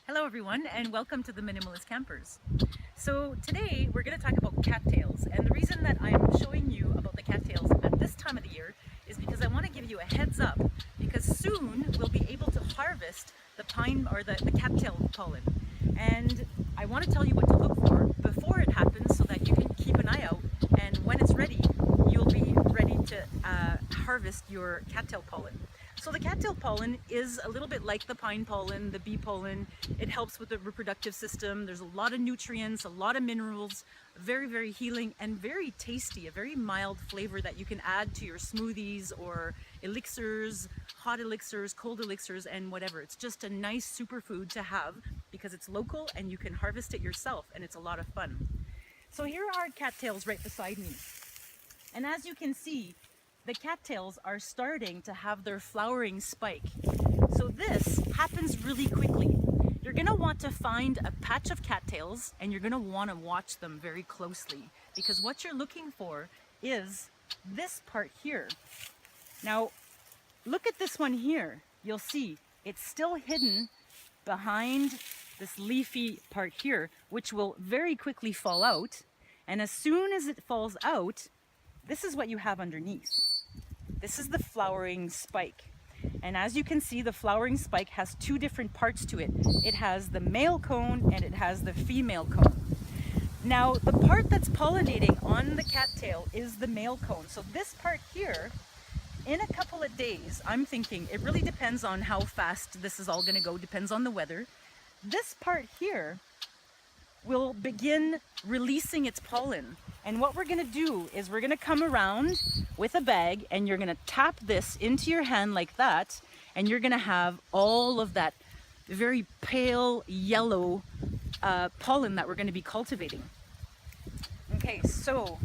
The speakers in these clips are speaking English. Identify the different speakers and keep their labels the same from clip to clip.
Speaker 1: Hello everyone and welcome to the Minimalist Campers. So today we're going to talk about cattails, and the reason that I'm showing you about the cattails at this time of the year is because I want to give you a heads up, because soon we'll be able to harvest the pine or the cattail pollen, and I want to tell you what to look for before it happens so that you can keep an eye out, and when it's ready you'll be ready to harvest your cattail pollen. So the cattail pollen is a little bit like the pine pollen, the bee pollen. It helps with the reproductive system. There's a lot of nutrients, a lot of minerals, very, very healing and very tasty, a very mild flavor that you can add to your smoothies or elixirs, hot elixirs, cold elixirs, and whatever. It's just a nice superfood to have because it's local and you can harvest it yourself, and it's a lot of fun. So here are cattails right beside me. And as you can see, the cattails are starting to have their flowering spike. So this happens really quickly. You're going to want to find a patch of cattails and you're going to want to watch them very closely, because what you're looking for is this part here. Now look at this one here. You'll see it's still hidden behind this leafy part here, which will very quickly fall out. And as soon as it falls out, this is what you have underneath. This is the flowering spike. And as you can see, the flowering spike has two different parts to it. It has the male cone and it has the female cone. Now, the part that's pollinating on the cattail is the male cone. So this part here, in a couple of days, I'm thinking, it really depends on how fast this is all going to go, depends on the weather. This part here will begin releasing its pollen. And what we're going to do is we're going to come around with a bag and you're going to tap this into your hand like that, and you're going to have all of that very pale yellow pollen that we're going to be cultivating. Okay, so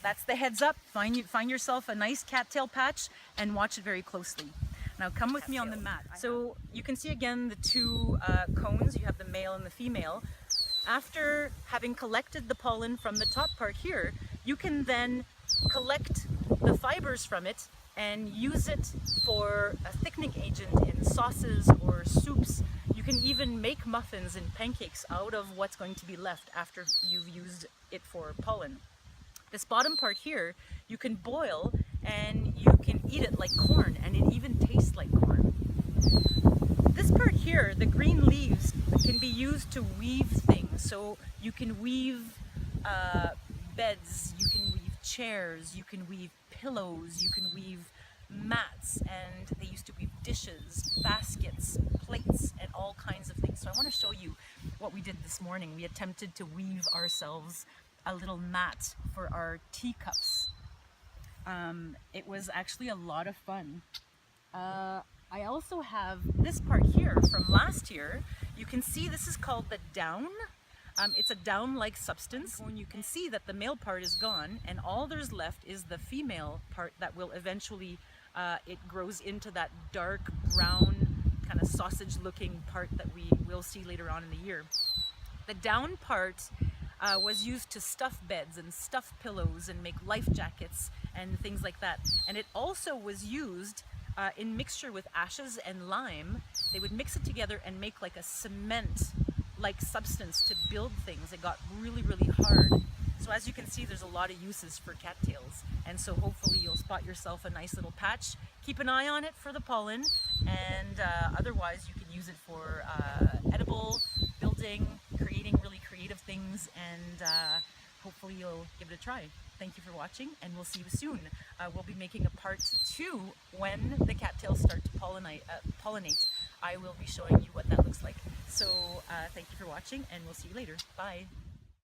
Speaker 1: that's the heads up. Find yourself a nice cattail patch and watch it very closely. Now come with me on the mat. So you can see again the two cones. You have the male and the female. After having collected the pollen from the top part here, you can then collect the fibers from it and use it for a thickening agent in sauces or soups. You can even make muffins and pancakes out of what's going to be left after you've used it for pollen. This bottom part here, you can boil and you can eat it like corn, and it even tastes like corn. This part here, the green leaves, can be used to weave things. So you can weave beds, you can weave chairs, you can weave pillows, you can weave mats, and they used to weave dishes, baskets, plates, and all kinds of things. So I want to show you what we did this morning. We attempted to weave ourselves a little mat for our teacups. It was actually a lot of fun. I also have this part here from last year. You can see this is called the down. It's a down-like substance. When you can see that the male part is gone and all there's left is the female part that will eventually, it grows into that dark brown kind of sausage-looking part that we will see later on in the year. The down part was used to stuff beds and stuff pillows and make life jackets and things like that. And it also was used in mixture with ashes and lime. They would mix it together and make like a cement-like substance to build things. It got really, really hard. So as you can see, there's a lot of uses for cattails. And so hopefully you'll spot yourself a nice little patch. Keep an eye on it for the pollen, and otherwise you can use it for edible, building, creating really creative things, and hopefully you'll give it a try. Thank you for watching, and we'll see you soon. We'll be making a part 2 when the cattails start to pollinate. I will be showing you what that looks like. So thank you for watching, and we'll see you later. Bye.